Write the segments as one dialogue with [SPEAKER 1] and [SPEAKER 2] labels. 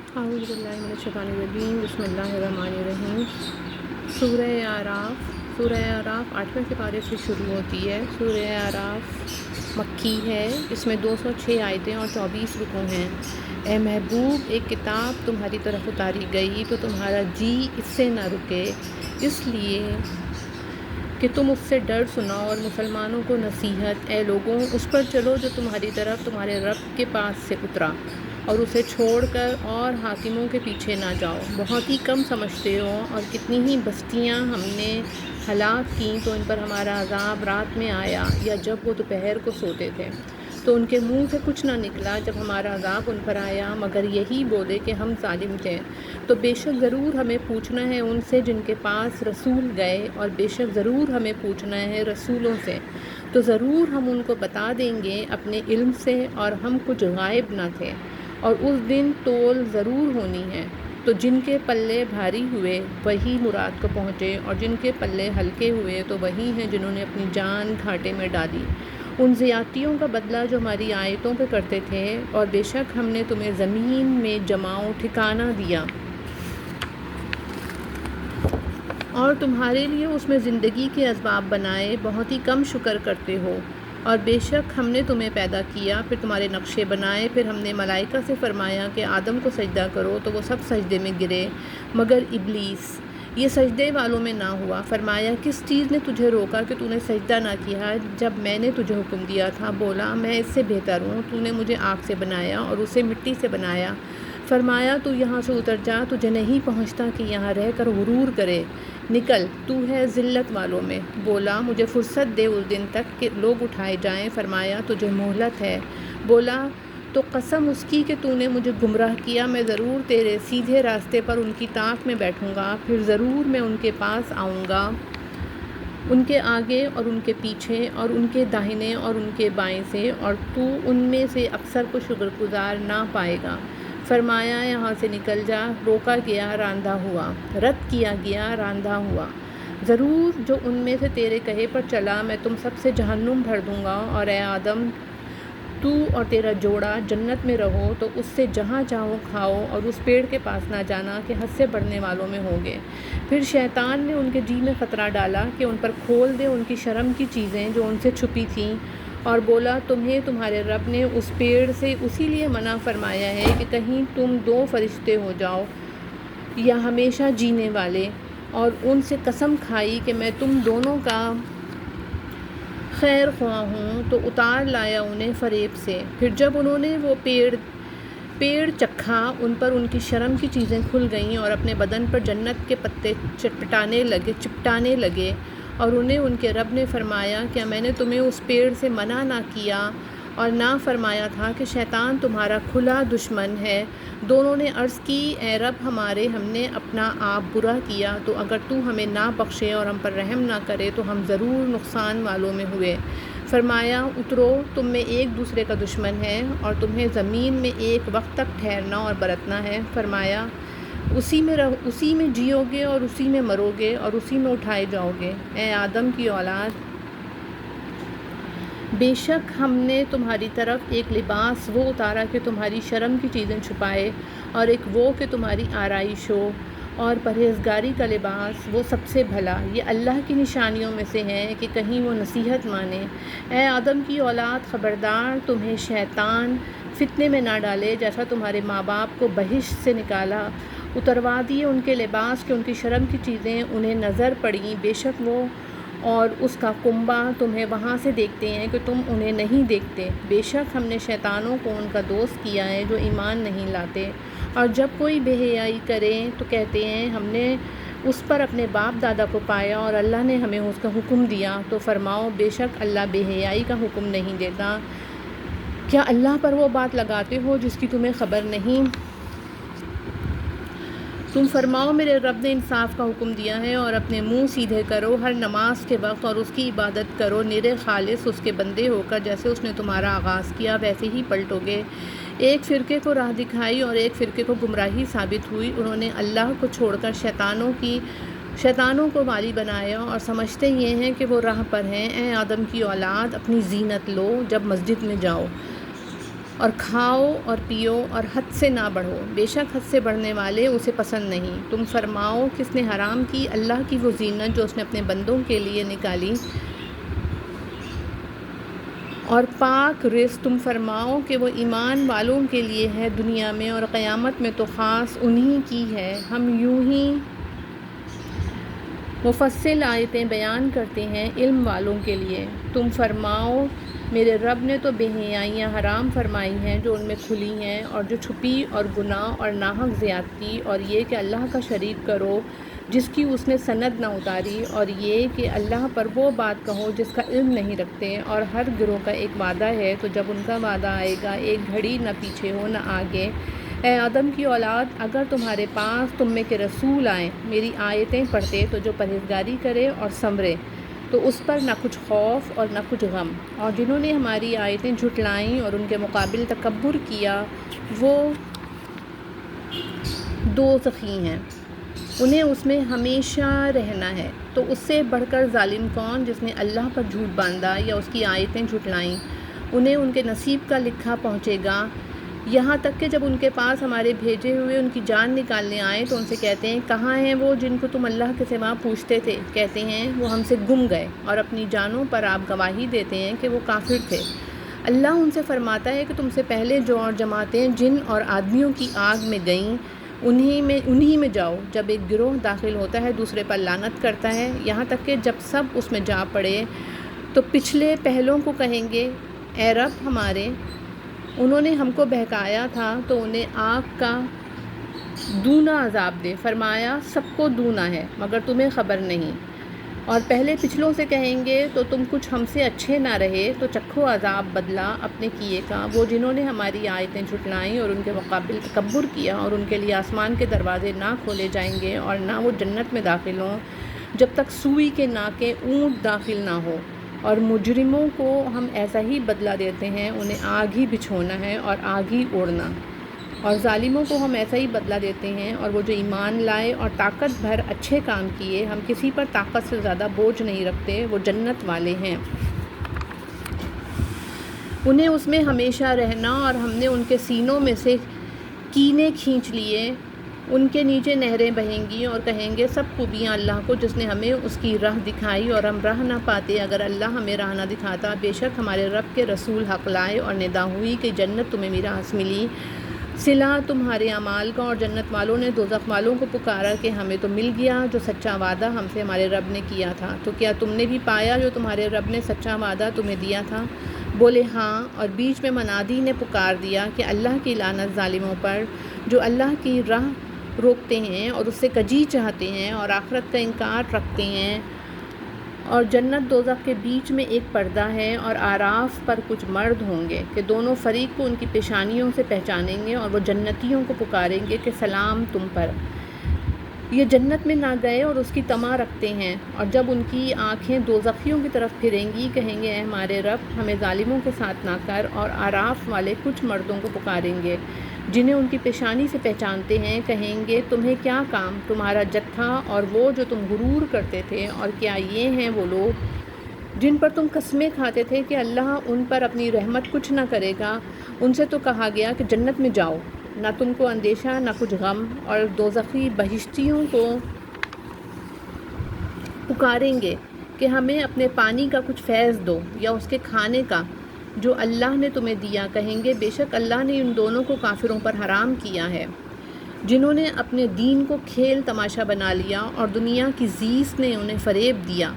[SPEAKER 1] اعوذ باللہ من الشیطان الرجیم، بسم اللہ الرحمن الرحیم۔ سورہ اعراف 8ویں سپارے سے شروع ہوتی ہے۔ سورہ اعراف مکی ہے، اس میں 206 آیتیں اور 24 رکوع ہیں۔ اے محبوب، ایک کتاب تمہاری طرف اتاری گئی تو تمہارا جی اس سے نہ رکے، اس لیے کہ تم اس سے ڈر سناؤ اور مسلمانوں کو نصیحت۔ اے لوگوں، اس پر چلو جو تمہاری طرف تمہارے رب کے پاس سے اترا، اور اسے چھوڑ کر اور حاکموں کے پیچھے نہ جاؤ۔ بہت ہی کم سمجھتے ہو، اور کتنی ہی بستیاں ہم نے ہلاک کیں تو ان پر ہمارا عذاب رات میں آیا یا جب وہ دوپہر کو سوتے تھے، تو ان کے منہ سے کچھ نہ نکلا جب ہمارا عذاب ان پر آیا مگر یہی بولے کہ ہم ظالم تھے۔ تو بے شک ضرور ہمیں پوچھنا ہے ان سے جن کے پاس رسول گئے، اور بے شک ضرور ہمیں پوچھنا ہے رسولوں سے، تو ضرور ہم ان کو بتا دیں گے اپنے علم سے، اور ہم کچھ غائب نہ تھے، اور اس دن تول ضرور ہونی ہے۔ تو جن کے پلے بھاری ہوئے وہی مراد کو پہنچے، اور جن کے پلے ہلکے ہوئے تو وہی ہیں جنہوں نے اپنی جان گھاٹے میں ڈالی ان زیادتیوں کا بدلہ جو ہماری آیتوں پہ کرتے تھے۔ اور بے شک ہم نے تمہیں زمین میں جماؤ ٹھکانہ دیا، اور تمہارے لیے اس میں زندگی کے اسباب بنائے، بہت ہی کم شکر کرتے ہو۔ اور بے شک ہم نے تمہیں پیدا کیا، پھر تمہارے نقشے بنائے، پھر ہم نے ملائکہ سے فرمایا کہ آدم کو سجدہ کرو تو وہ سب سجدے میں گرے مگر ابلیس یہ سجدے والوں میں نہ ہوا۔ فرمایا کس چیز نے تجھے روکا کہ تو نے سجدہ نہ کیا جب میں نے تجھے حکم دیا تھا؟ بولا میں اس سے بہتر ہوں، تو نے مجھے آگ سے بنایا اور اسے مٹی سے بنایا۔ فرمایا تو یہاں سے اتر جا، تجھے نہیں پہنچتا کہ یہاں رہ کر غرور کرے، نکل، تو ہے ذلت والوں میں۔ بولا مجھے فرصت دے اس دن تک کہ لوگ اٹھائے جائیں۔ فرمایا تجھے مہلت ہے۔ بولا تو قسم اس کی کہ تو نے مجھے گمراہ کیا، میں ضرور تیرے سیدھے راستے پر ان کی طاق میں بیٹھوں گا، پھر ضرور میں ان کے پاس آؤں گا، ان کے آگے اور ان کے پیچھے اور ان کے داہنے اور ان کے بائیں سے، اور تو ان میں سے اکثر کو شکر گزار نہ پائے گا۔ فرمایا یہاں سے نکل جا، روکا گیا راندہ ہوا، رد کیا گیا راندہ ہوا۔ ضرور جو ان میں سے تیرے کہے پر چلا میں تم سب سے جہنم بھر دوں گا۔ اور اے آدم، تو اور تیرا جوڑا جنت میں رہو، تو اس سے جہاں چاہو کھاؤ، اور اس پیڑ کے پاس نہ جانا کہ حد سے بڑھنے والوں میں ہوگے۔ پھر شیطان نے ان کے جی میں خطرہ ڈالا کہ ان پر کھول دے ان کی شرم کی چیزیں جو ان سے چھپی تھیں، اور بولا تمہیں تمہارے رب نے اس پیڑ سے اسی لیے منع فرمایا ہے کہ کہیں تم دو فرشتے ہو جاؤ یا ہمیشہ جینے والے، اور ان سے قسم کھائی کہ میں تم دونوں کا خیر خواہ ہوں، تو اتار لایا انہیں فریب سے۔ پھر جب انہوں نے وہ پیڑ چکھا، ان پر ان کی شرم کی چیزیں کھل گئیں، اور اپنے بدن پر جنت کے پتے چپٹانے لگے، اور انہیں ان کے رب نے فرمایا کیا میں نے تمہیں اس پیڑ سے منع نہ کیا اور نہ فرمایا تھا کہ شیطان تمہارا کھلا دشمن ہے؟ دونوں نے عرض کی اے رب ہمارے، ہم نے اپنا آپ برا کیا، تو اگر تو ہمیں نہ بخشے اور ہم پر رحم نہ کرے تو ہم ضرور نقصان والوں میں ہوئے۔ فرمایا اترو، تم میں ایک دوسرے کا دشمن ہے، اور تمہیں زمین میں ایک وقت تک ٹھہرنا اور برتنا ہے۔ فرمایا اسی میں جیو گے اور اسی میں مرو گے اور اسی میں اٹھائے جاؤ گے۔ اے آدم کی اولاد، بے شک ہم نے تمہاری طرف ایک لباس وہ اتارا کہ تمہاری شرم کی چیزیں چھپائے، اور ایک وہ کہ تمہاری آرائش ہو، اور پرہیزگاری کا لباس وہ سب سے بھلا۔ یہ اللہ کی نشانیوں میں سے ہے کہ کہیں وہ نصیحت مانے۔ اے آدم کی اولاد، خبردار تمہیں شیطان فتنے میں نہ ڈالے جیسا تمہارے ماں باپ کو بہشت سے نکالا، اتروا دیے ان کے لباس کہ ان کی شرم کی چیزیں انہیں نظر پڑیں، بے شک وہ اور اس کا کنبہ تمہیں وہاں سے دیکھتے ہیں کہ تم انہیں نہیں دیکھتے۔ بے شک ہم نے شیطانوں کو ان کا دوست کیا ہے جو ایمان نہیں لاتے، اور جب کوئی بے حیائی کرے تو کہتے ہیں ہم نے اس پر اپنے باپ دادا کو پایا اور اللہ نے ہمیں اس کا حکم دیا۔ تو فرماؤ بے شک اللہ بے حیائی کا حکم نہیں دیتا۔ کیا اللہ پر وہ بات لگاتے ہو جس کی تمہیں خبر نہیں؟ تم فرماؤ میرے رب نے انصاف کا حکم دیا ہے، اور اپنے منہ سیدھے کرو ہر نماز کے وقت، اور اس کی عبادت کرو نرے خالص اس کے بندے ہو کر، جیسے اس نے تمہارا آغاز کیا ویسے ہی پلٹو گے۔ ایک فرقے کو راہ دکھائی اور ایک فرقے کو گمراہی ثابت ہوئی، انہوں نے اللہ کو چھوڑ کر شیطانوں کو والی بنایا، اور سمجھتے یہ ہیں کہ وہ راہ پر ہیں۔ اے آدم کی اولاد، اپنی زینت لو جب مسجد میں جاؤ، اور کھاؤ اور پیو اور حد سے نہ بڑھو، بے شک حد سے بڑھنے والے اسے پسند نہیں۔ تم فرماؤ کس نے حرام کی؟ اللہ کی وہ زینت جو اس نے اپنے بندوں کے لیے نکالی، اور پاک رزق تم فرماؤ کہ وہ ایمان والوں کے لیے ہے دنیا میں، اور قیامت میں تو خاص انہی کی ہے۔ ہم یوں ہی مفصل آیتیں بیان کرتے ہیں علم والوں کے لیے۔ تم فرماؤ میرے رب نے تو بے حیائیاں حرام فرمائی ہیں جو ان میں کھلی ہیں، اور جو چھپی، اور گناہ اور ناحق زیادتی، اور یہ کہ اللہ کا شریک کرو جس کی اس نے سند نہ اتاری، اور یہ کہ اللہ پر وہ بات کہو جس کا علم نہیں رکھتے۔ اور ہر گروہ کا ایک وعدہ ہے، تو جب ان کا وعدہ آئے گا ایک گھڑی نہ پیچھے ہو نہ آگے۔ اے آدم کی اولاد، اگر تمہارے پاس تم میں کے رسول آئیں میری آیتیں پڑھتے تو جو پرہیزگاری کرے اور سنورے تو اس پر نہ کچھ خوف اور نہ کچھ غم، اور جنہوں نے ہماری آیتیں جھٹلائیں اور ان کے مقابل تکبر کیا وہ دوزخی ہیں، انہیں اس میں ہمیشہ رہنا ہے۔ تو اس سے بڑھ کر ظالم کون جس نے اللہ پر جھوٹ باندھا یا اس کی آیتیں جھٹلائیں؟ انہیں ان کے نصیب کا لکھا پہنچے گا، یہاں تک کہ جب ان کے پاس ہمارے بھیجے ہوئے ان کی جان نکالنے آئے تو ان سے کہتے ہیں کہاں ہیں وہ جن کو تم اللہ کے سوا پوچھتے تھے؟ کہتے ہیں وہ ہم سے گم گئے، اور اپنی جانوں پر آپ گواہی دیتے ہیں کہ وہ کافر تھے۔ اللہ ان سے فرماتا ہے کہ تم سے پہلے جو اور جماعتیں جن اور آدمیوں کی آگ میں گئیں انہی میں جاؤ۔ جب ایک گروہ داخل ہوتا ہے دوسرے پر لعنت کرتا ہے، یہاں تک کہ جب سب اس میں جا پڑے تو پچھلے پہلوں کو کہیں گے اے رب ہمارے، انہوں نے ہم کو بہکایا تھا تو انہیں آگ کا دونا عذاب دے۔ فرمایا سب کو دونا ہے مگر تمہیں خبر نہیں۔ اور پہلے پچھلوں سے کہیں گے تو تم کچھ ہم سے اچھے نہ رہے تو چکھو عذاب بدلہ اپنے کیے کا۔ وہ جنہوں نے ہماری آیتیں جھٹلائیں اور ان کے مقابل تکبر کیا، اور ان کے لیے آسمان کے دروازے نہ کھولے جائیں گے اور نہ وہ جنت میں داخل ہوں جب تک سوئی کے ناکے اونٹ داخل نہ ہو۔ اور مجرموں کو ہم ایسا ہی بدلہ دیتے ہیں، انہیں آگ ہی بچھونا ہے اور آگ ہی اوڑھنا۔ اور ظالموں کو ہم ایسا ہی بدلہ دیتے ہیں، اور وہ جو ایمان لائے اور طاقت بھر اچھے کام کیے، ہم کسی پر طاقت سے زیادہ بوجھ نہیں رکھتے، وہ جنت والے ہیں۔ انہیں اس میں ہمیشہ رہنا، اور ہم نے ان کے سینوں میں سے کینے کھینچ لیے، ان کے نیچے نہریں بہیں گی، اور کہیں گے سب خوبیاں اللہ کو جس نے ہمیں اس کی راہ دکھائی، اور ہم راہ نہ پاتے اگر اللہ ہمیں راہ نہ دکھاتا۔ بے شک ہمارے رب کے رسول حق لائے اور ندا ہوئی کہ جنت تمہیں میراث ملی، صلہ تمہارے اعمال کا۔ اور جنت والوں نے دوزخ والوں کو پکارا کہ ہمیں تو مل گیا جو سچا وعدہ ہم سے ہمارے رب نے کیا تھا، تو کیا تم نے بھی پایا جو تمہارے رب نے سچا وعدہ تمہیں دیا تھا؟ بولے ہاں، اور بیچ میں منادی نے پکار دیا کہ اللہ کی لعنت ظالموں پر جو اللہ کی راہ روکتے ہیں اور اس سے کجی چاہتے ہیں اور آخرت کا انکار رکھتے ہیں۔ اور جنت دوزخ کے بیچ میں ایک پردہ ہے، اور آراف پر کچھ مرد ہوں گے کہ دونوں فریق کو ان کی پیشانیوں سے پہچانیں گے، اور وہ جنتیوں کو پکاریں گے کہ سلام تم پر، یہ جنت میں نہ گئے اور اس کی طمع رکھتے ہیں۔ اور جب ان کی آنکھیں دوزخیوں کی طرف پھریں گی کہیں گے اے ہمارے رب ہمیں ظالموں کے ساتھ نہ کر۔ اور آراف والے کچھ مردوں کو پکاریں گے جنہیں ان کی پیشانی سے پہچانتے ہیں، کہیں گے تمہیں کیا کام، تمہارا جتھا اور وہ جو تم غرور کرتے تھے، اور کیا یہ ہیں وہ لوگ جن پر تم قسمیں کھاتے تھے کہ اللہ ان پر اپنی رحمت کچھ نہ کرے گا؟ ان سے تو کہا گیا کہ جنت میں جاؤ، نہ تم کو اندیشہ نہ کچھ غم۔ اور دوزخی بہشتیوں کو پکاریں گے کہ ہمیں اپنے پانی کا کچھ فیض دو یا اس کے کھانے کا جو اللہ نے تمہیں دیا۔ کہیں گے بے شک اللہ نے ان دونوں کو کافروں پر حرام کیا ہے جنہوں نے اپنے دین کو کھیل تماشا بنا لیا اور دنیا کی زیست نے انہیں فریب دیا۔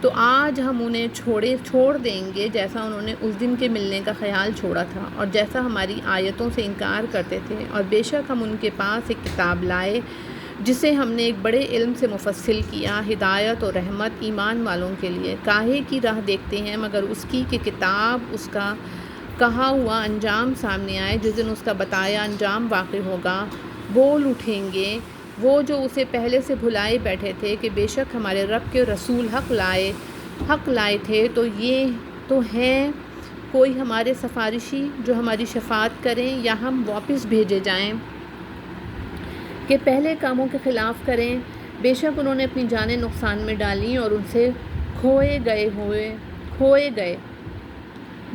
[SPEAKER 1] تو آج ہم انہیں چھوڑ دیں گے جیسا انہوں نے اس دن کے ملنے کا خیال چھوڑا تھا اور جیسا ہماری آیتوں سے انکار کرتے تھے۔ اور بے شک ہم ان کے پاس ایک کتاب لائے جسے ہم نے ایک بڑے علم سے مفصل کیا، ہدایت اور رحمت ایمان والوں کے لیے۔ کاہے کی راہ دیکھتے ہیں مگر اس کی کہ کتاب اس کا کہا ہوا انجام سامنے آئے، جس دن اس کا بتایا انجام واقع ہوگا۔ بول اٹھیں گے وہ جو اسے پہلے سے بھلائے بیٹھے تھے کہ بے شک ہمارے رب کے رسول حق لائے تھے، تو یہ تو ہیں کوئی ہمارے سفارشی جو ہماری شفاعت کریں، یا ہم واپس بھیجے جائیں کہ پہلے کاموں کے خلاف کریں۔ بے شک انہوں نے اپنی جانیں نقصان میں ڈالیں اور ان سے کھوئے گئے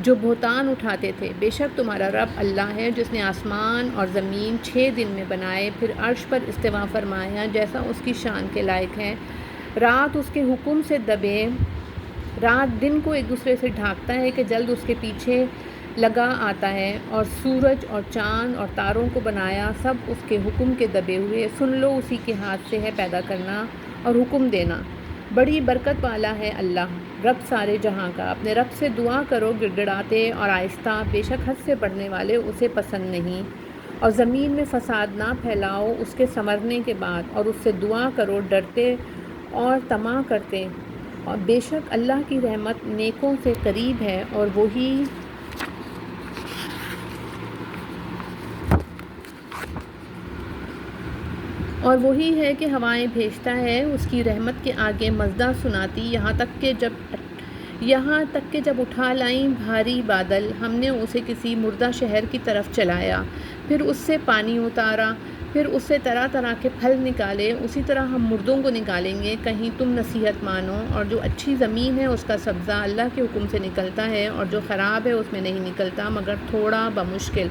[SPEAKER 1] جو بہتان اٹھاتے تھے۔ بے شک تمہارا رب اللہ ہے جس نے آسمان اور زمین 6 دن میں بنائے، پھر عرش پر استوا فرمایا جیسا اس کی شان کے لائق ہے۔ رات اس کے حکم سے دبے، رات دن کو ایک دوسرے سے ڈھانکتا ہے کہ جلد اس کے پیچھے لگا آتا ہے، اور سورج اور چاند اور تاروں کو بنایا، سب اس کے حکم کے دبے ہوئے۔ سن لو، اسی کے ہاتھ سے ہے پیدا کرنا اور حکم دینا۔ بڑی برکت والا ہے اللہ، رب سارے جہاں کا۔ اپنے رب سے دعا کرو گڑ گڑاتے اور آہستہ، بے شک حد سے بڑھنے والے اسے پسند نہیں۔ اور زمین میں فساد نہ پھیلاؤ اس کے ثمرنے کے بعد، اور اس سے دعا کرو ڈرتے اور طمع کرتے، اور بے شک اللہ کی رحمت نیکوں سے قریب ہے، اور وہی ہے کہ ہوائیں بھیجتا ہے اس کی رحمت کے آگے مزدہ سناتی، یہاں تک کہ جب اٹھا لائیں بھاری بادل، ہم نے اسے کسی مردہ شہر کی طرف چلایا، پھر اس سے پانی اتارا، پھر اس سے طرح طرح کے پھل نکالے، اسی طرح ہم مردوں کو نکالیں گے، کہیں تم نصیحت مانو۔ اور جو اچھی زمین ہے اس کا سبزہ اللہ کے حکم سے نکلتا ہے، اور جو خراب ہے اس میں نہیں نکلتا مگر تھوڑا بمشکل۔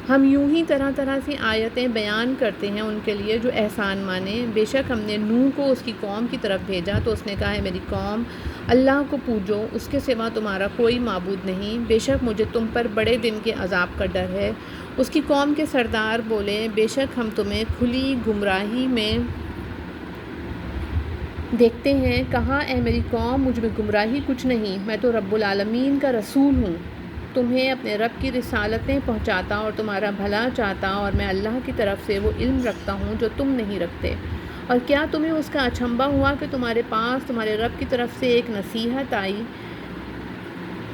[SPEAKER 1] ہم یوں ہی طرح طرح سی آیتیں بیان کرتے ہیں ان کے لیے جو احسان مانے۔ بے شک ہم نے نوح کو اس کی قوم کی طرف بھیجا تو اس نے کہا ہے میری قوم اللہ کو پوجو، اس کے سوا تمہارا کوئی معبود نہیں، بے شک مجھے تم پر بڑے دن کے عذاب کا ڈر ہے۔ اس کی قوم کے سردار بولے بے شک ہم تمہیں کھلی گمراہی میں دیکھتے ہیں۔ کہا اے میری قوم مجھ میں گمراہی کچھ نہیں، میں تو رب العالمین کا رسول ہوں، تمہیں اپنے رب کی رسالتیں پہنچاتا اور تمہارا بھلا چاہتا، اور میں اللہ کی طرف سے وہ علم رکھتا ہوں جو تم نہیں رکھتے۔ اور کیا تمہیں اس کا اچنبھا ہوا کہ تمہارے پاس تمہارے رب کی طرف سے ایک نصیحت آئی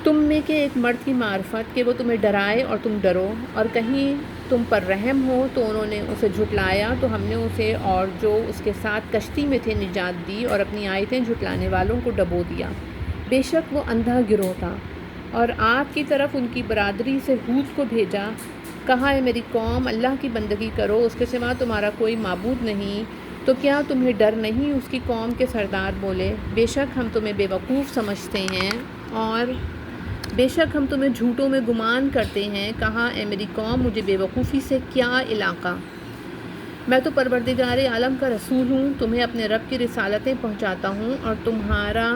[SPEAKER 1] تم میں کے ایک مرد کی معرفت کہ وہ تمہیں ڈرائے اور تم ڈرو، اور کہیں تم پر رحم ہو تو انہوں نے اسے جھٹلایا تو ہم نے اسے اور جو اس کے ساتھ کشتی میں تھے نجات دی، اور اپنی آیتیں جھٹلانے والوں کو ڈبو دیا۔ بے شک وہ اندھا گروہ تھا۔ اور عاد کی طرف ان کی برادری سے ہود کو بھیجا، کہا اے میری قوم اللہ کی بندگی کرو، اس کے سوا تمہارا کوئی معبود نہیں، تو کیا تمہیں ڈر نہیں؟ اس کی قوم کے سردار بولے بے شک ہم تمہیں بے وقوف سمجھتے ہیں، اور بے شک ہم تمہیں جھوٹوں میں گمان کرتے ہیں۔ کہا اے میری قوم مجھے بے وقوفی سے کیا علاقہ، میں تو پروردگار عالم کا رسول ہوں، تمہیں اپنے رب کی رسالتیں پہنچاتا ہوں اور تمہارا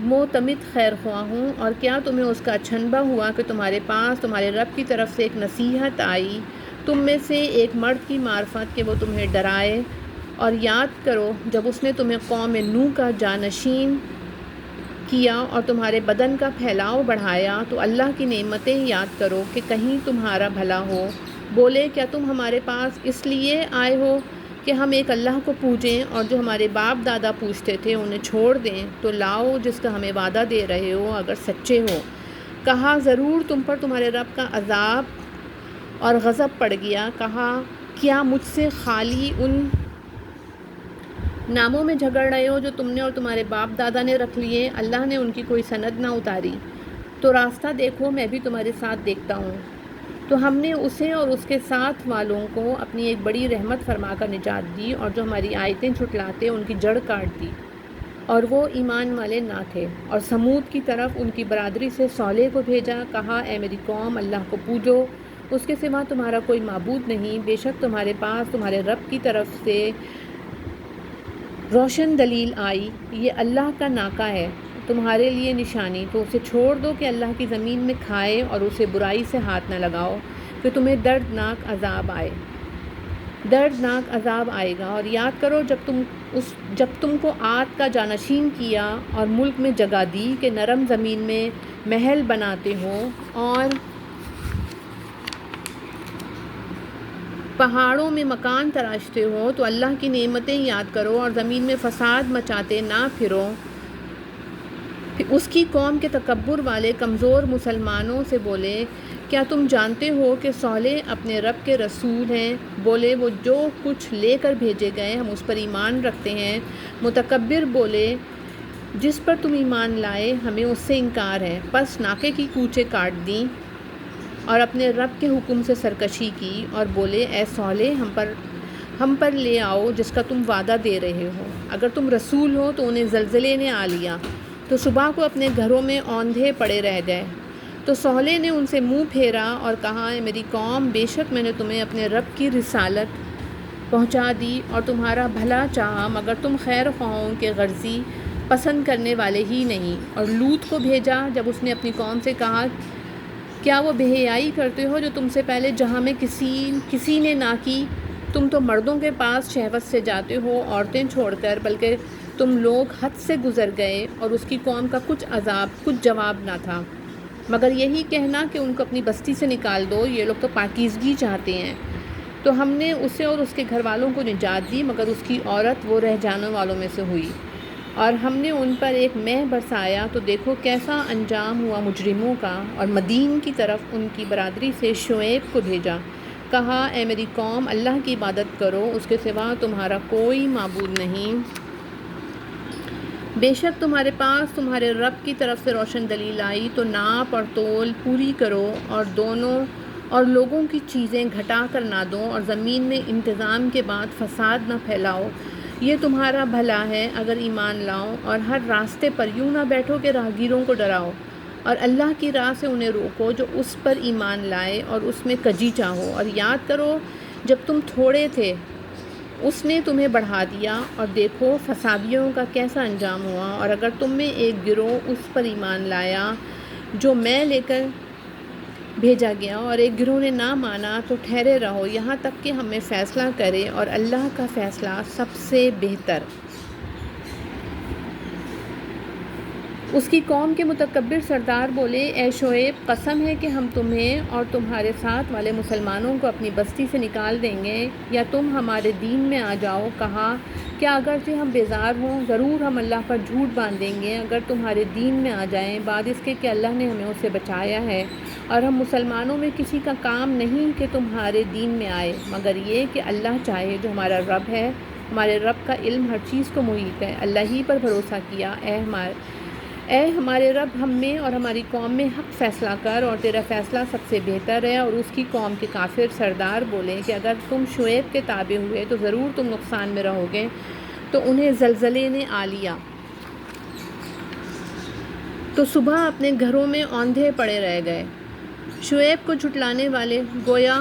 [SPEAKER 1] معتمد خیر خواہ ہوں۔ اور کیا تمہیں اس کا اچنبھا ہوا کہ تمہارے پاس تمہارے رب کی طرف سے ایک نصیحت آئی تم میں سے ایک مرد کی معرفت کہ وہ تمہیں ڈرائے؟ اور یاد کرو جب اس نے تمہیں قوم نوح کا جانشین کیا اور تمہارے بدن کا پھیلاؤ بڑھایا، تو اللہ کی نعمتیں یاد کرو کہ کہیں تمہارا بھلا ہو۔ بولے کیا تم ہمارے پاس اس لیے آئے ہو کہ ہم ایک اللہ کو پوجیں، اور جو ہمارے باپ دادا پوجتے تھے انہیں چھوڑ دیں؟ تو لاؤ جس کا ہمیں وعدہ دے رہے ہو اگر سچے ہو۔ کہا ضرور تم پر تمہارے رب کا عذاب اور غضب پڑ گیا۔ کہا کیا مجھ سے خالی ان ناموں میں جھگڑ رہے ہو جو تم نے اور تمہارے باپ دادا نے رکھ لیے؟ اللہ نے ان کی کوئی سند نہ اتاری، تو راستہ دیکھو میں بھی تمہارے ساتھ دیکھتا ہوں۔ تو ہم نے اسے اور اس کے ساتھ والوں کو اپنی ایک بڑی رحمت فرما کر نجات دی، اور جو ہماری آیتیں جھٹلاتے ان کی جڑ کاٹ دی، اور وہ ایمان والے نہ تھے۔ اور سمود کی طرف ان کی برادری سے صالح کو بھیجا، کہا اے میری قوم اللہ کو پوجو، اس کے سوا تمہارا کوئی معبود نہیں، بے شک تمہارے پاس تمہارے رب کی طرف سے روشن دلیل آئی، یہ اللہ کا ناکہ ہے تمہارے لیے نشانی، تو اسے چھوڑ دو کہ اللہ کی زمین میں کھائے، اور اسے برائی سے ہاتھ نہ لگاؤ کہ تمہیں دردناک عذاب آئے گا۔ اور یاد کرو جب تم کو عاد کا جانشین کیا اور ملک میں جگہ دی کہ نرم زمین میں محل بناتے ہو اور پہاڑوں میں مکان تراشتے ہو، تو اللہ کی نعمتیں یاد کرو اور زمین میں فساد مچاتے نہ پھرو۔ اس کی قوم کے تکبر والے کمزور مسلمانوں سے بولے کیا تم جانتے ہو کہ صالح اپنے رب کے رسول ہیں؟ بولے وہ جو کچھ لے کر بھیجے گئے ہم اس پر ایمان رکھتے ہیں۔ متکبر بولے جس پر تم ایمان لائے ہمیں اس سے انکار ہے، پس ناکے کی کوچیں کاٹ دیں اور اپنے رب کے حکم سے سرکشی کی، اور بولے اے صالح ہم پر لے آؤ جس کا تم وعدہ دے رہے ہو، اگر تم رسول ہو تو انہیں زلزلے نے آ لیا تو صبح کو اپنے گھروں میں اوندھے پڑے رہ گئے۔ تو صالح نے ان سے منہ پھیرا اور کہا، اے میری قوم، بے شک میں نے تمہیں اپنے رب کی رسالت پہنچا دی اور تمہارا بھلا چاہا، مگر تم خیر خواہوں کے غرضی پسند کرنے والے ہی نہیں۔ اور لوط کو بھیجا جب اس نے اپنی قوم سے کہا، کیا وہ بے حیائی کرتے ہو جو تم سے پہلے جہاں میں کسی نے نہ کی؟ تم تو مردوں کے پاس شہوت سے جاتے ہو عورتیں چھوڑ کر، بلکہ تم لوگ حد سے گزر گئے۔ اور اس کی قوم کا کچھ جواب نہ تھا مگر یہی کہنا کہ ان کو اپنی بستی سے نکال دو، یہ لوگ تو پاکیزگی چاہتے ہیں۔ تو ہم نے اسے اور اس کے گھر والوں کو نجات دی، مگر اس کی عورت وہ رہ جانے والوں میں سے ہوئی۔ اور ہم نے ان پر ایک مہ برسایا تو دیکھو کیسا انجام ہوا مجرموں کا۔ اور مدین کی طرف ان کی برادری سے شعیب کو بھیجا، کہا، اے میری قوم، اللہ کی عبادت کرو، اس کے سوا تمہارا کوئی معبود نہیں۔ بے شک تمہارے پاس تمہارے رب کی طرف سے روشن دلیل آئی، تو ناپ اور تول پوری کرو اور لوگوں کی چیزیں گھٹا کر نہ دو، اور زمین میں انتظام کے بعد فساد نہ پھیلاؤ۔ یہ تمہارا بھلا ہے اگر ایمان لاؤ، اور ہر راستے پر یوں نہ بیٹھو کہ راہگیروں کو ڈراؤ، اور اللہ کی راہ سے انہیں روکو جو اس پر ایمان لائے اور اس میں کجی چاہو۔ اور یاد کرو جب تم تھوڑے تھے اس نے تمہیں بڑھا دیا، اور دیکھو فسادیوں کا کیسا انجام ہوا۔ اور اگر تم میں ایک گروہ اس پر ایمان لایا جو میں لے کر بھیجا گیا، اور ایک گروہ نے نہ مانا، تو ٹھہرے رہو یہاں تک کہ ہمیں فیصلہ کرے، اور اللہ کا فیصلہ سب سے بہتر۔ اس کی قوم کے متکبر سردار بولے، اے شعیب، قسم ہے کہ ہم تمہیں اور تمہارے ساتھ والے مسلمانوں کو اپنی بستی سے نکال دیں گے، یا تم ہمارے دین میں آ جاؤ۔ کہا، کیا اگرچہ ہم بیزار ہوں، ضرور ہم اللہ پر جھوٹ باندھیں گے اگر تمہارے دین میں آ جائیں، بعد اس کے کہ اللہ نے ہمیں اسے بچایا ہے۔ اور ہم مسلمانوں میں کسی کا کام نہیں کہ تمہارے دین میں آئے، مگر یہ کہ اللہ چاہے، جو ہمارا رب ہے۔ ہمارے رب کا علم ہر چیز کو محیط ہے۔ اللہ ہی پر بھروسہ کیا، اے ہمارے رب، ہم میں اور ہماری قوم میں حق فیصلہ کر، اور تیرا فیصلہ سب سے بہتر ہے۔ اور اس کی قوم کے کافر سردار بولے کہ اگر تم شعیب کے تابع ہوئے تو ضرور تم نقصان میں رہو گے۔ تو انہیں زلزلے نے آ لیا، تو صبح اپنے گھروں میں اوندھے پڑے رہ گئے۔ شعیب کو جھٹلانے والے گویا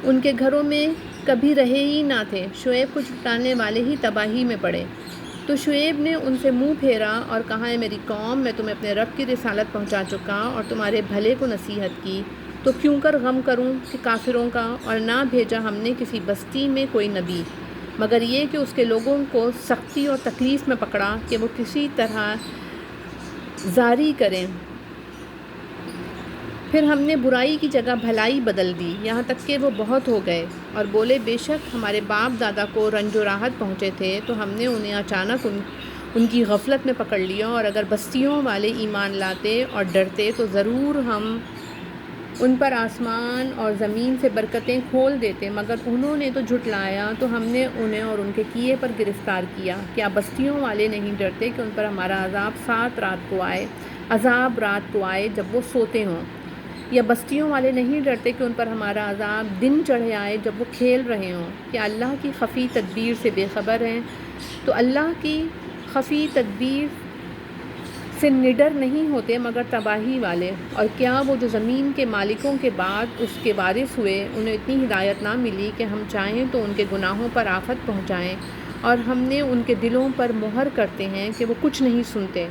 [SPEAKER 1] ان کے گھروں میں کبھی رہے ہی نہ تھے، شعیب کو جھٹلانے والے ہی تباہی میں پڑے۔ تو شعیب نے ان سے منہ پھیرا اور کہا، اے میری قوم، میں تمہیں اپنے رب کی رسالت پہنچا چکا اور تمہارے بھلے کو نصیحت کی، تو کیوں کر غم کروں کہ کافروں کا؟ اور نہ بھیجا ہم نے کسی بستی میں کوئی نبی، مگر یہ کہ اس کے لوگوں کو سختی اور تکلیف میں پکڑا کہ وہ کسی طرح زاری کریں۔ پھر ہم نے برائی کی جگہ بھلائی بدل دی، یہاں تک کہ وہ بہت ہو گئے، اور بولے، بے شک ہمارے باپ دادا کو رنج و راحت پہنچے تھے، تو ہم نے انہیں اچانک ان کی غفلت میں پکڑ لیا۔ اور اگر بستیوں والے ایمان لاتے اور ڈرتے تو ضرور ہم ان پر آسمان اور زمین سے برکتیں کھول دیتے، مگر انہوں نے تو جھٹلایا، تو ہم نے انہیں اور ان کے کیے پر گرفتار کیا۔ کیا بستیوں والے نہیں ڈرتے کہ ان پر ہمارا عذاب رات کو آئے جب وہ سوتے ہوں؟ یا بستیوں والے نہیں ڈرتے کہ ان پر ہمارا عذاب دن چڑھے آئے جب وہ کھیل رہے ہوں؟ کیا اللہ کی خفی تدبیر سے بے خبر ہیں؟ تو اللہ کی خفی تدبیر سے نڈر نہیں ہوتے مگر تباہی والے۔ اور کیا وہ جو زمین کے مالکوں کے بعد اس کے وارث ہوئے، انہیں اتنی ہدایت نہ ملی کہ ہم چاہیں تو ان کے گناہوں پر آفت پہنچائیں، اور ہم نے ان کے دلوں پر مہر کرتے ہیں کہ وہ کچھ نہیں سنتے۔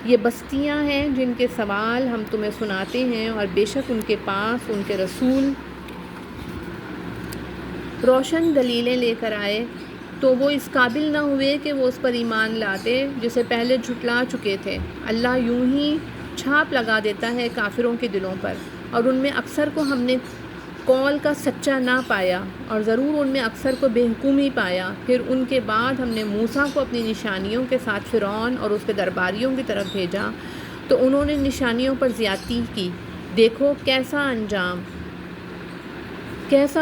[SPEAKER 1] یہ بستیاں ہیں جن کے سوال ہم تمہیں سناتے ہیں، اور بے شک ان کے پاس ان کے رسول روشن دلیلیں لے کر آئے، تو وہ اس قابل نہ ہوئے کہ وہ اس پر ایمان لاتے جسے پہلے جھٹلا چکے تھے۔ اللہ یوں ہی چھاپ لگا دیتا ہے کافروں کے دلوں پر، اور ان میں اکثر کو ہم نے قول کا سچا نہ پایا، اور ضرور ان میں اکثر کو بے حکومی پایا۔ پھر ان کے بعد ہم نے موسیٰ کو اپنی نشانیوں کے ساتھ فرعون اور اس کے درباریوں کی طرف بھیجا، تو انہوں نے نشانیوں پر زیادتی کی۔ دیکھو کیسا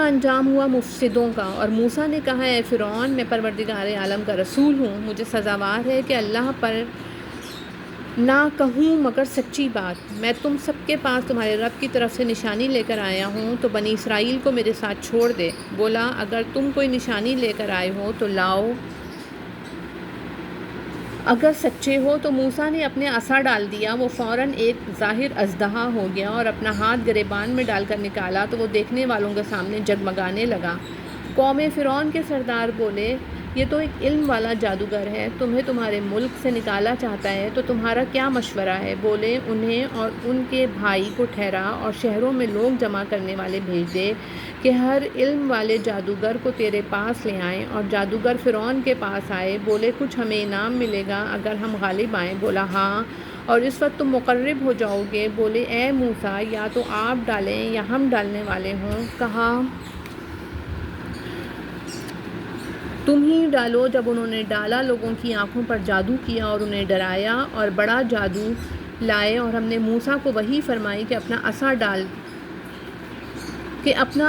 [SPEAKER 1] انجام ہوا مفسدوں کا۔ اور موسیٰ نے کہا، اے فرعون، میں پروردگار عالم کا رسول ہوں، مجھے سزاوار ہے کہ اللہ پر نہ کہوں مگر سچی بات۔ میں تم سب کے پاس تمہارے رب کی طرف سے نشانی لے کر آیا ہوں، تو بنی اسرائیل کو میرے ساتھ چھوڑ دے۔ بولا، اگر تم کوئی نشانی لے کر آئے ہو تو لاؤ۔ اگر سچے ہو تو موسیٰ نے اپنے عصا ڈال دیا، وہ فوراً ایک ظاہر اژدہا ہو گیا اور اپنا ہاتھ گریبان میں ڈال کر نکالا تو وہ دیکھنے والوں کے سامنے جگمگانے لگا۔ قوم فرعون کے سردار بولے، یہ تو ایک علم والا جادوگر ہے، تمہیں تمہارے ملک سے نکالا چاہتا ہے، تو تمہارا کیا مشورہ ہے؟ بولے، انہیں اور ان کے بھائی کو ٹھہرا اور شہروں میں لوگ جمع کرنے والے بھیج دے کہ ہر علم والے جادوگر کو تیرے پاس لے آئیں۔ اور جادوگر فرعون کے پاس آئے، بولے، کچھ ہمیں انعام ملے گا اگر ہم غالب آئیں؟ بولا، ہاں، اور اس وقت تم مقرب ہو جاؤ گے۔ بولے، اے موسیٰ، یا تو آپ ڈالیں یا ہم ڈالنے والے ہوں۔ کہا، تم ہی ڈالو۔ جب انہوں نے ڈالا، لوگوں کی آنکھوں پر جادو کیا اور انہیں ڈرایا اور بڑا جادو لائے، اور ہم نے موسیٰ کو وحی فرمائی کہ اپنا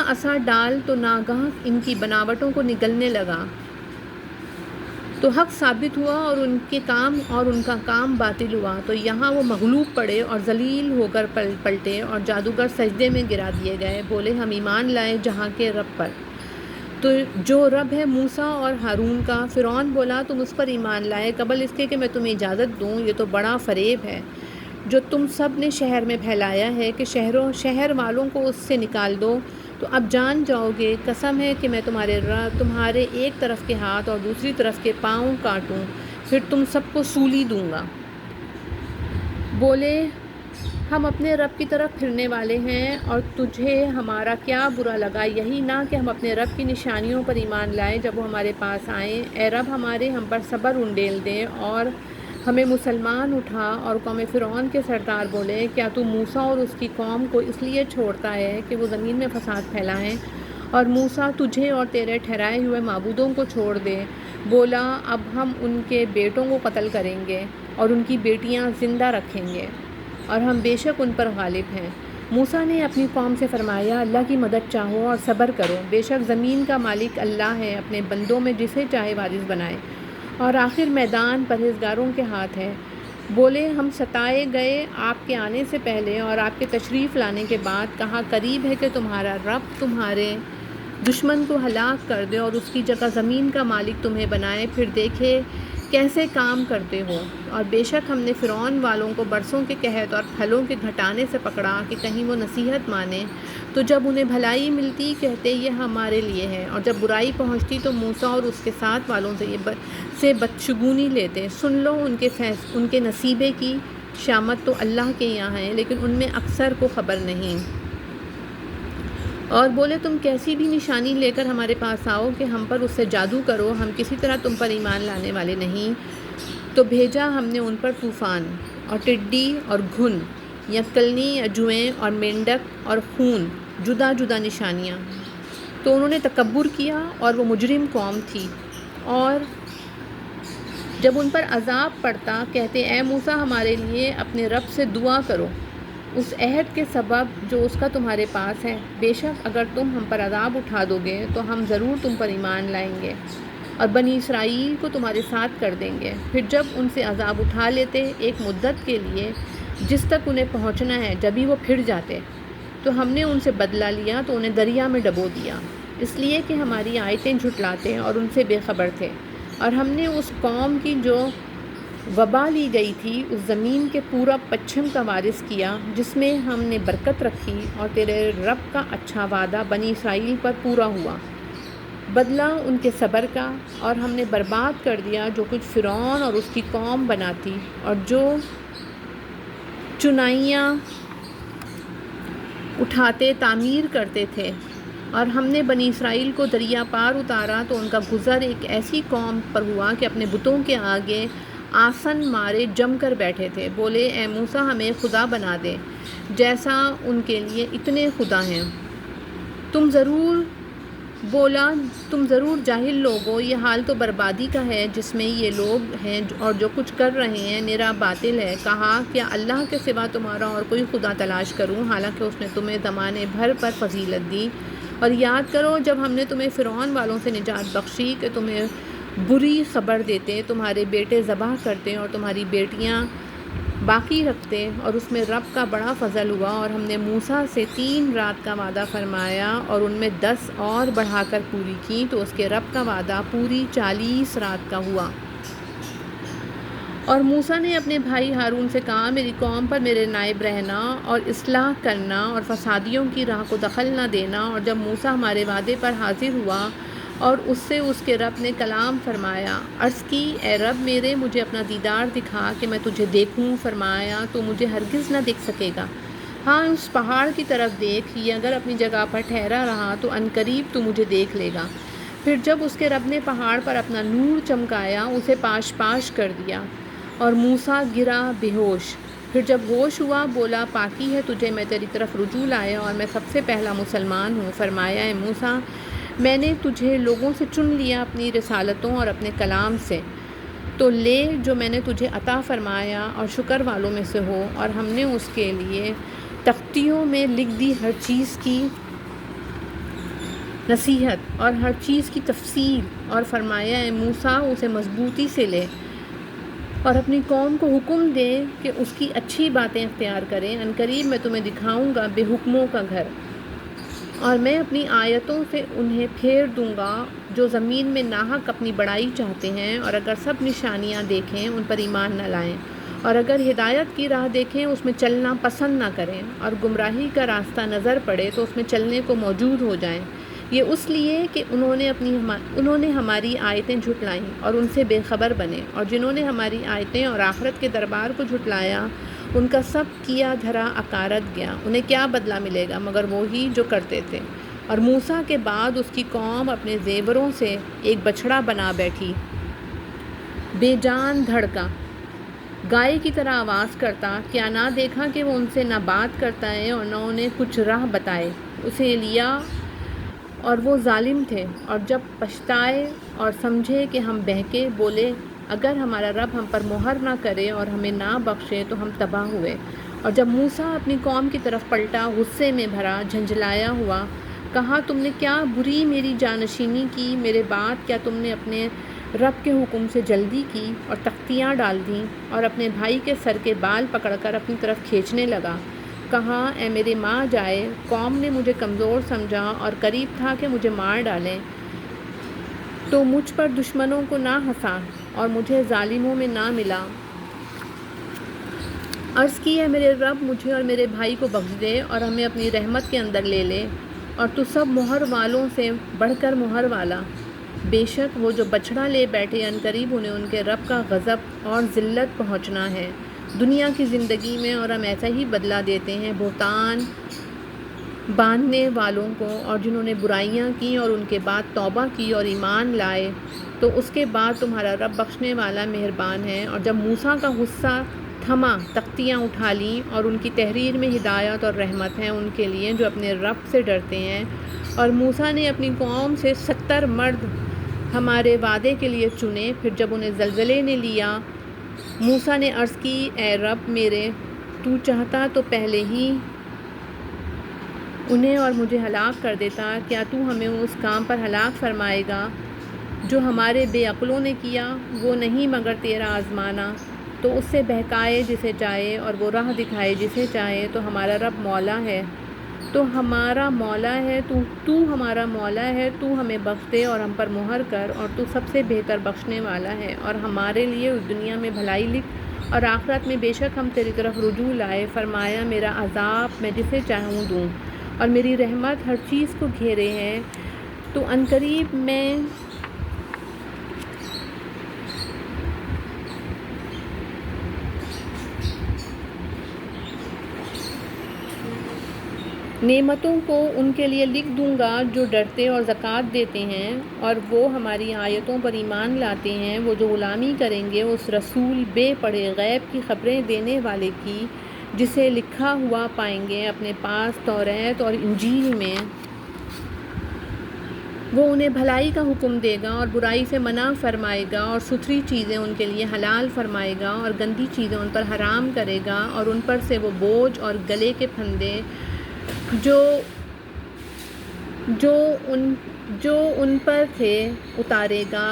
[SPEAKER 1] عصا ڈال تو ناگہاں ان کی بناوٹوں کو نگلنے لگا تو حق ثابت ہوا اور ان کا کام باطل ہوا، تو یہاں وہ مغلوب پڑے اور ذلیل ہو کر پلٹے اور جادوگر سجدے میں گرا دیے گئے۔ بولے، ہم ایمان لائے جہاں کے رب پر، تو جو رب ہے موسیٰ اور ہارون کا۔ فرعون بولا، تم اس پر ایمان لائے قبل اس کے کہ میں تمہیں اجازت دوں؟ یہ تو بڑا فریب ہے جو تم سب نے شہر میں پھیلایا ہے کہ شہر والوں کو اس سے نکال دو، تو اب جان جاؤ گے، قسم ہے کہ میں تمہارے ایک طرف کے ہاتھ اور دوسری طرف کے پاؤں کاٹوں، پھر تم سب کو سولی دوں گا۔ بولے، ہم اپنے رب کی طرف پھرنے والے ہیں، اور تجھے ہمارا کیا برا لگا؟ یہی نہ کہ ہم اپنے رب کی نشانیوں پر ایمان لائے جب وہ ہمارے پاس آئیں۔ اے رب ہمارے، ہم پر صبر انڈیل دے اور ہمیں مسلمان اٹھا۔ اور قوم فرعون کے سردار بولے، کیا تو موسیٰ اور اس کی قوم کو اس لیے چھوڑتا ہے کہ وہ زمین میں فساد پھیلائیں؟ اور موسیٰ تجھے اور تیرے ٹھہرائے ہوئے معبودوں کو چھوڑ دے۔ بولا، اب ہم ان کے بیٹوں کو قتل کریں گے اور ان کی بیٹیاں زندہ رکھیں گے، اور ہم بے شک ان پر غالب ہیں۔ موسیٰ نے اپنی قوم سے فرمایا، اللہ کی مدد چاہو اور صبر کرو، بے شک زمین کا مالک اللہ ہے، اپنے بندوں میں جسے چاہے وارث بنائے، اور آخر میدان پرہیزگاروں کے ہاتھ ہے۔ بولے، ہم ستائے گئے آپ کے آنے سے پہلے اور آپ کے تشریف لانے کے بعد۔ کہا، قریب ہے کہ تمہارا رب تمہارے دشمن کو ہلاک کر دے اور اس کی جگہ زمین کا مالک تمہیں بنائے، پھر دیکھے کیسے کام کرتے ہو۔ اور بے شک ہم نے فرعون والوں کو برسوں کے قحط اور پھلوں کے گھٹانے سے پکڑا کہ کہیں وہ نصیحت مانے، تو جب انہیں بھلائی ملتی کہتے یہ ہمارے لیے ہے، اور جب برائی پہنچتی تو موسیٰ اور اس کے ساتھ والوں سے بدشگونی لیتے۔ سن لو، ان کے نصیبے کی شامت تو اللہ کے یہاں ہے، لیکن ان میں اکثر کو خبر نہیں۔ اور بولے، تم کیسی بھی نشانی لے کر ہمارے پاس آؤ کہ ہم پر اس سے جادو کرو، ہم کسی طرح تم پر ایمان لانے والے نہیں۔ تو بھیجا ہم نے ان پر طوفان اور ٹڈی اور گھن، یکلنی یا جوئیں اور مینڈک اور خون، جدا جدا نشانیاں۔ تو انہوں نے تکبر کیا اور وہ مجرم قوم تھی، اور جب ان پر عذاب پڑتا کہتے، اے موسیٰ ہمارے لیے اپنے رب سے دعا کرو اس عہد کے سبب جو اس کا تمہارے پاس ہے، بے شک اگر تم ہم پر عذاب اٹھا دو گے تو ہم ضرور تم پر ایمان لائیں گے اور بنی اسرائیل کو تمہارے ساتھ کر دیں گے۔ پھر جب ان سے عذاب اٹھا لیتے ایک مدت کے لیے جس تک انہیں پہنچنا ہے، جبھی وہ پھر جاتے، تو ہم نے ان سے بدلہ لیا تو انہیں دریا میں ڈبو دیا، اس لیے کہ ہماری آیتیں جھٹلاتے اور ان سے بے خبر تھے۔ اور ہم نے اس قوم کی جو وبا لی گئی تھی اس زمین کے پورا پچھم کا وارث کیا جس میں ہم نے برکت رکھی، اور تیرے رب کا اچھا وعدہ بنی اسرائیل پر پورا ہوا، بدلہ ان کے صبر کا۔ اور ہم نے برباد کر دیا جو کچھ فرعون اور اس کی قوم بناتی اور جو چنائیاں اٹھاتے تعمیر کرتے تھے۔ اور ہم نے بنی اسرائیل کو دریا پار اتارا تو ان کا گزر ایک ایسی قوم پر ہوا کہ اپنے بتوں کے آگے آسن مارے جم کر بیٹھے تھے۔ بولے، اے موسیٰ ہمیں خدا بنا دے جیسا ان کے لیے اتنے خدا ہیں۔ تم ضرور جاہل لوگو، یہ حال تو بربادی کا ہے جس میں یہ لوگ ہیں، اور جو کچھ کر رہے ہیں نرا باطل ہے۔ کہا، کیا اللہ کے سوا تمہارا اور کوئی خدا تلاش کروں، حالانکہ اس نے تمہیں زمانے بھر پر فضیلت دی۔ اور یاد کرو جب ہم نے تمہیں فرعون والوں سے نجات بخشی کہ تمہیں بری خبر دیتے، تمہارے بیٹے ذبح کرتے اور تمہاری بیٹیاں باقی رکھتے، اور اس میں رب کا بڑا فضل ہوا۔ اور ہم نے موسیٰ سے 3 رات کا وعدہ فرمایا اور ان میں 10 اور بڑھا کر پوری کی، تو اس کے رب کا وعدہ پوری 40 رات کا ہوا۔ اور موسیٰ نے اپنے بھائی ہارون سے کہا، میری قوم پر میرے نائب رہنا اور اصلاح کرنا اور فسادیوں کی راہ کو دخل نہ دینا۔ اور جب موسیٰ ہمارے وعدے پر حاضر ہوا اور اس سے اس کے رب نے کلام فرمایا، عرض کی، اے رب میرے، مجھے اپنا دیدار دکھا کہ میں تجھے دیکھوں۔ فرمایا، تو مجھے ہرگز نہ دیکھ سکے گا، ہاں اس پہاڑ کی طرف دیکھ، یہ اگر اپنی جگہ پر ٹھہرا رہا تو عنقریب تو مجھے دیکھ لے گا۔ پھر جب اس کے رب نے پہاڑ پر اپنا نور چمکایا، اسے پاش پاش کر دیا اور موسیٰ گرا بے ہوش۔ پھر جب ہوش ہوا، بولا، پاکی ہے تجھے، میں تیری طرف رجوع لایا اور میں سب سے پہلا مسلمان ہوں۔ فرمایا، اے موسیٰ، میں نے تجھے لوگوں سے چن لیا اپنی رسالتوں اور اپنے کلام سے، تو لے جو میں نے تجھے عطا فرمایا اور شکر والوں میں سے ہو۔ اور ہم نے اس کے لیے تختیوں میں لکھ دی ہر چیز کی نصیحت اور ہر چیز کی تفصیل، اور فرمایا، اے موسیٰ، اسے مضبوطی سے لے اور اپنی قوم کو حکم دے کہ اس کی اچھی باتیں اختیار کریں۔ عنقریب میں تمہیں دکھاؤں گا بے حکموں کا گھر، اور میں اپنی آیتوں سے انہیں پھیر دوں گا جو زمین میں ناحق اپنی بڑائی چاہتے ہیں، اور اگر سب نشانیاں دیکھیں ان پر ایمان نہ لائیں، اور اگر ہدایت کی راہ دیکھیں اس میں چلنا پسند نہ کریں، اور گمراہی کا راستہ نظر پڑے تو اس میں چلنے کو موجود ہو جائیں۔ یہ اس لیے کہ انہوں نے ہماری آیتیں جھٹلائیں اور ان سے بے خبر بنے، اور جنہوں نے ہماری آیتیں اور آخرت کے دربار کو جھٹلایا ان کا سب کیا دھرا اکارت گیا۔ انہیں کیا بدلہ ملے گا مگر وہی جو کرتے تھے۔ اور موسیٰ کے بعد اس کی قوم اپنے زیوروں سے ایک بچھڑا بنا بیٹھی، بے جان دھڑکا، گائے کی طرح آواز کرتا، کیا نہ دیکھا کہ وہ ان سے نہ بات کرتا ہے اور نہ انہیں کچھ راہ بتائے۔ اسے لیا اور وہ ظالم تھے، اور جب پچھتائے اور سمجھے کہ ہم بہکے، بولے، اگر ہمارا رب ہم پر مہر نہ کرے اور ہمیں نہ بخشے تو ہم تباہ ہوئے۔ اور جب موسیٰ اپنی قوم کی طرف پلٹا، غصے میں بھرا، جھنجھلایا ہوا، کہا، تم نے کیا بری میری جانشینی کی میرے بعد؟ کیا تم نے اپنے رب کے حکم سے جلدی کی اور تختیاں ڈال دیں؟ اور اپنے بھائی کے سر کے بال پکڑ کر اپنی طرف کھینچنے لگا، کہا، اے میرے ماں جائے، قوم نے مجھے کمزور سمجھا اور قریب تھا کہ مجھے مار ڈالیں، تو مجھ پر دشمنوں کو نہ ہنسا اور مجھے ظالموں میں نہ ملا۔ عرض کی، اے میرے رب، مجھے اور میرے بھائی کو بخش دے اور ہمیں اپنی رحمت کے اندر لے لے، اور تو سب مہر والوں سے بڑھ کر مہر والا۔ بے شک وہ جو بچھڑا لے بیٹھے، عنقریب انہیں ان کے رب کا غضب اور ذلت پہنچنا ہے دنیا کی زندگی میں، اور ہم ایسا ہی بدلہ دیتے ہیں بہتان باندھنے والوں کو، اور جنہوں نے برائیاں کی اور ان کے بعد توبہ کی اور ایمان لائے، تو اس کے بعد تمہارا رب بخشنے والا مہربان ہے۔ اور جب موسیٰ کا غصہ تھما، تختیاں اٹھا لیں، اور ان کی تحریر میں ہدایت اور رحمت ہے ان کے لیے جو اپنے رب سے ڈرتے ہیں۔ اور موسیٰ نے اپنی قوم سے 70 مرد ہمارے وعدے کے لیے چنے۔ پھر جب انہیں زلزلے نے لیا، موسیٰ نے عرض کی، اے رب میرے، تو چاہتا تو پہلے ہی انہیں اور مجھے ہلاک کر دیتا، کیا تو ہمیں اس کام پر ہلاک فرمائے گا جو ہمارے بے عقلوں نے کیا؟ وہ نہیں مگر تیرا آزمانا، تو اس سے بہکائے جسے چاہے اور وہ راہ دکھائے جسے چاہے۔ تو ہمارا رب مولا ہے، تو ہمارا مولا ہے، تو ہمارا مولا ہے، تو ہمیں بخش دے اور ہم پر مہر کر، اور تو سب سے بہتر بخشنے والا ہے، اور ہمارے لیے اس دنیا میں بھلائی لکھ اور آخرت میں بے شک ہم تیری طرف رجوع لائے۔ فرمایا، میرا عذاب میں جسے چاہوں دوں اور میری رحمت ہر چیز کو گھیرے ہے، تو عنقریب میں نعمتوں کو ان کے لیے لکھ دوں گا جو ڈرتے اور زکوٰۃ دیتے ہیں، اور وہ ہماری آیتوں پر ایمان لاتے ہیں۔ وہ جو غلامی کریں گے اس رسول بے پڑھے غیب کی خبریں دینے والے کی، جسے لکھا ہوا پائیں گے اپنے پاس توریت اور انجیل میں۔ وہ انہیں بھلائی کا حکم دے گا اور برائی سے منع فرمائے گا، اور ستھری چیزیں ان کے لیے حلال فرمائے گا اور گندی چیزیں ان پر حرام کرے گا، اور ان پر سے وہ بوجھ اور گلے کے پھندے جو ان پر تھے اتارے گا،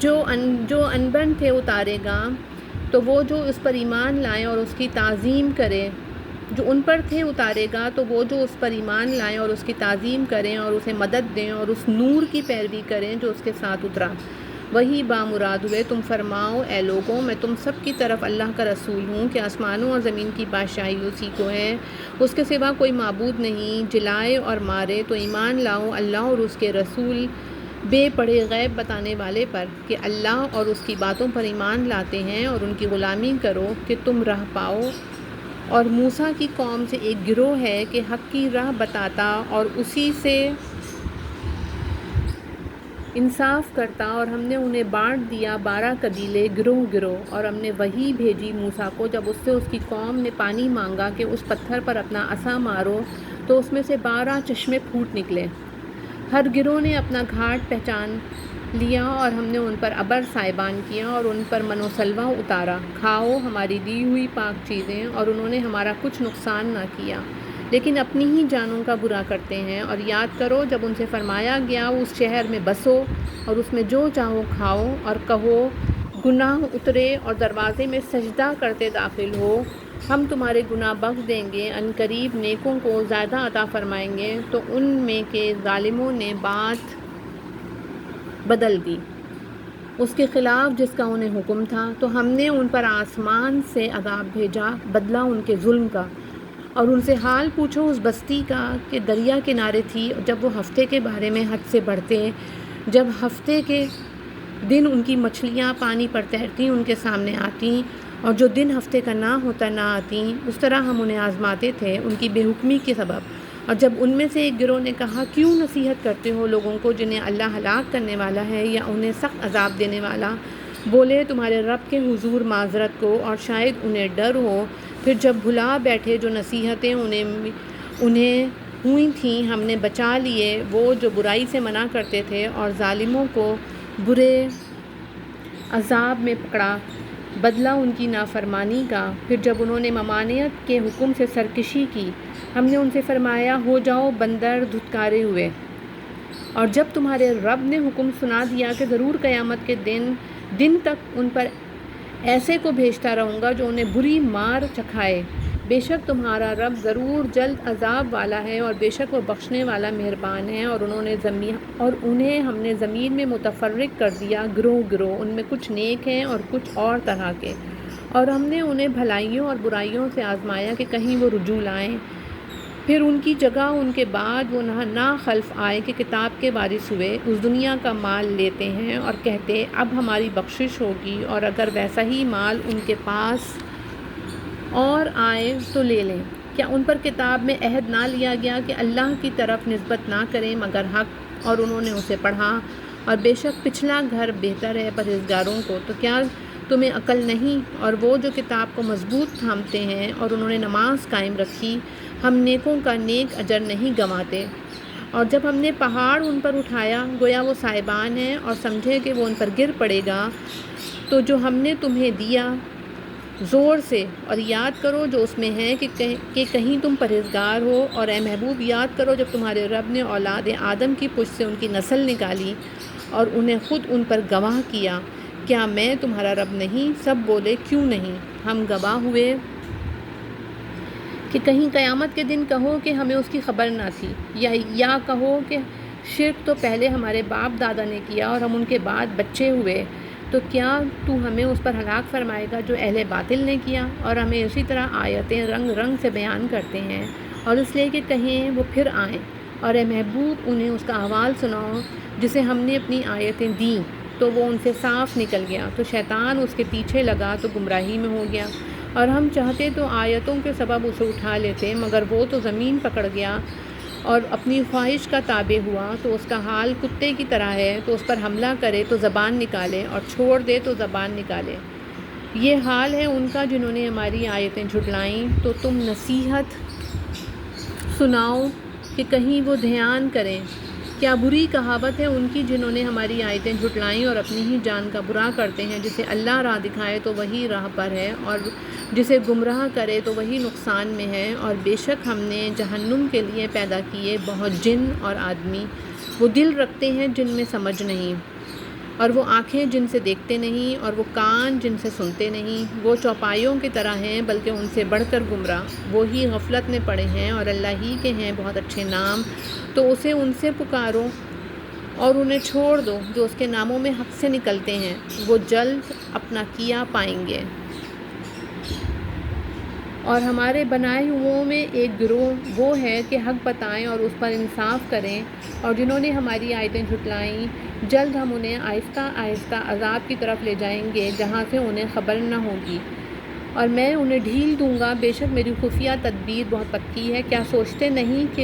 [SPEAKER 1] جو انبن تھے اتارے گا، تو وہ جو اس پر ایمان لائیں اور اس کی تعظیم کرے، جو ان پر تھے اتارے گا، تو وہ جو اس پر ایمان لائیں اور اس کی تعظیم کریں اور اسے مدد دیں اور اس نور کی پیروی کریں جو اس کے ساتھ اترا۔ وہی بامراد ہوئے۔ تم فرماؤ اے لوگوں، میں تم سب کی طرف اللہ کا رسول ہوں کہ آسمانوں اور زمین کی بادشاہی اسی کو ہے، اس کے سوا کوئی معبود نہیں۔ جلائے اور مارے تو ایمان لاؤ اللہ اور اس کے رسول بے پڑھے غیب بتانے والے پر، کہ اللہ اور اس کی باتوں پر ایمان لاتے ہیں، اور ان کی غلامی کرو کہ تم راہ پاؤ۔ اور موسیٰ کی قوم سے ایک گروہ ہے کہ حق کی راہ بتاتا اور اسی سے انصاف کرتا، اور ہم نے انہیں بانٹ دیا 12 قبیلے گروہ گروہ۔ اور ہم نے وحی بھیجی موسیٰ کو جب اس سے اس کی قوم نے پانی مانگا کہ اس پتھر پر اپنا عصا مارو، تو اس میں سے 12 چشمے پھوٹ نکلے۔ ہر گروہ نے اپنا گھاٹ پہچان لیا، اور ہم نے ان پر ابر سائبان کیا اور ان پر من و سلوہ اتارا۔ کھاؤ ہماری دی ہوئی پاک چیزیں، اور انہوں نے ہمارا کچھ نقصان نہ کیا، لیکن اپنی ہی جانوں کا برا کرتے ہیں۔ اور یاد کرو جب ان سے فرمایا گیا اس شہر میں بسو اور اس میں جو چاہو کھاؤ، اور کہو گناہ اترے اور دروازے میں سجدہ کرتے داخل ہو، ہم تمہارے گناہ بخش دیں گے، ان قریب نیکوں کو زیادہ عطا فرمائیں گے۔ تو ان میں کے ظالموں نے بات بدل دی اس کے خلاف جس کا انہیں حکم تھا، تو ہم نے ان پر آسمان سے عذاب بھیجا بدلہ ان کے ظلم کا۔ اور ان سے حال پوچھو اس بستی کا کہ دریا کنارے تھی، جب وہ ہفتے کے بارے میں حد سے بڑھتے، جب ہفتے کے دن ان کی مچھلیاں پانی پر تیرتی ان کے سامنے آتیں، اور جو دن ہفتے کا نہ ہوتا نہ آتیں، اس طرح ہم انہیں آزماتے تھے ان کی بے حکمی کے سبب۔ اور جب ان میں سے ایک گروہ نے کہا کیوں نصیحت کرتے ہو لوگوں کو جنہیں اللہ ہلاک کرنے والا ہے یا انہیں سخت عذاب دینے والا، بولے تمہارے رب کے حضور معذرت کو، اور شاید انہیں ڈر ہو۔ پھر جب بھلا بیٹھے جو نصیحتیں انہیں ہوئی تھیں، ہم نے بچا لیے وہ جو برائی سے منع کرتے تھے، اور ظالموں کو برے عذاب میں پکڑا بدلہ ان کی نافرمانی کا۔ پھر جب انہوں نے ممانعت کے حکم سے سرکشی کی، ہم نے ان سے فرمایا ہو جاؤ بندر دھتکارے ہوئے۔ اور جب تمہارے رب نے حکم سنا دیا کہ ضرور قیامت کے دن تک ان پر ایسے کو بھیجتا رہوں گا جو انہیں بری مار چکھائے، بے شک تمہارا رب ضرور جلد عذاب والا ہے، اور بے شک وہ بخشنے والا مہربان ہے۔ اور انہیں ہم نے زمین میں متفرق کر دیا گروہ گروہ، ان میں کچھ نیک ہیں اور کچھ اور طرح کے، اور ہم نے انہیں بھلائیوں اور برائیوں سے آزمایا کہ کہیں وہ رجوع لائیں۔ پھر ان کی جگہ ان کے بعد وہ نہ خلف آئے کہ کتاب کے وارث ہوئے، اس دنیا کا مال لیتے ہیں اور کہتے اب ہماری بخشش ہوگی، اور اگر ویسا ہی مال ان کے پاس اور آئے تو لے لیں۔ کیا ان پر کتاب میں عہد نہ لیا گیا کہ اللہ کی طرف نسبت نہ کریں مگر حق، اور انہوں نے اسے پڑھا، اور بے شک پچھلا گھر بہتر ہے پرہیزگاروں کو۔ تو کیا تمہیں عقل نہیں؟ اور وہ جو کتاب کو مضبوط تھامتے ہیں اور انہوں نے نماز قائم رکھی، ہم نیکوں کا نیک اجر نہیں گنواتے۔ اور جب ہم نے پہاڑ ان پر اٹھایا گویا وہ سائبان ہے، اور سمجھے کہ وہ ان پر گر پڑے گا، تو جو ہم نے تمہیں دیا زور سے، اور یاد کرو جو اس میں ہے کہ کہیں تم پرہیزگار ہو۔ اور اے محبوب یاد کرو جب تمہارے رب نے اولاد آدم کی پشت سے ان کی نسل نکالی اور انہیں خود ان پر گواہ کیا، کیا میں تمہارا رب نہیں؟ سب بولے کیوں نہیں، ہم گواہ ہوئے کہ کہیں قیامت کے دن کہو کہ ہمیں اس کی خبر نہ تھی، یا کہو کہ شرک تو پہلے ہمارے باپ دادا نے کیا اور ہم ان کے بعد بچے ہوئے، تو کیا تو ہمیں اس پر ہلاک فرمائے گا جو اہل باطل نے کیا؟ اور ہمیں اسی طرح آیتیں رنگ رنگ سے بیان کرتے ہیں، اور اس لیے کہ کہیں وہ پھر آئیں۔ اور اے محبوب انہیں اس کا احوال سناؤ جسے ہم نے اپنی آیتیں دیں تو وہ ان سے صاف نکل گیا، تو شیطان اس کے پیچھے لگا تو گمراہی میں ہو گیا۔ اور ہم چاہتے تو آیتوں کے سبب اسے اٹھا لیتے، مگر وہ تو زمین پکڑ گیا اور اپنی خواہش کا تابع ہوا، تو اس کا حال کتے کی طرح ہے، تو اس پر حملہ کرے تو زبان نکالے اور چھوڑ دے تو زبان نکالے۔ یہ حال ہے ان کا جنہوں نے ہماری آیتیں جھٹلائیں، تو تم نصیحت سناؤ کہ کہیں وہ دھیان کریں۔ کیا بری کہاوت ہے ان کی جنہوں نے ہماری آیتیں جھٹلائیں اور اپنی ہی جان کا برا کرتے ہیں۔ جسے اللہ راہ دکھائے تو وہی راہ پر ہے، اور جسے گمراہ کرے تو وہی نقصان میں ہے۔ اور بے شک ہم نے جہنم کے لیے پیدا کیے بہت جن اور آدمی، وہ دل رکھتے ہیں جن میں سمجھ نہیں، اور وہ آنکھیں جن سے دیکھتے نہیں، اور وہ کان جن سے سنتے نہیں۔ وہ چوپایوں کی طرح ہیں بلکہ ان سے بڑھ کر گمراہ، وہی غفلت میں پڑے ہیں، اور اللہ ہی کے ہیں بہت اچھے نام، تو اسے ان سے پکارو اور انہیں چھوڑ دو جو اس کے ناموں میں حق سے نکلتے ہیں، وہ جلد اپنا کیا پائیں گے۔ اور ہمارے بنائے ہوئوں میں ایک گروہ وہ ہے کہ حق بتائیں اور اس پر انصاف کریں، اور جنہوں نے ہماری آیتیں جھٹلائیں جلد ہم انہیں آہستہ آہستہ عذاب کی طرف لے جائیں گے جہاں سے انہیں خبر نہ ہوگی، اور میں انہیں ڈھیل دوں گا۔ بے شک میری خفیہ تدبیر بہت پکی ہے۔ کیا سوچتے نہیں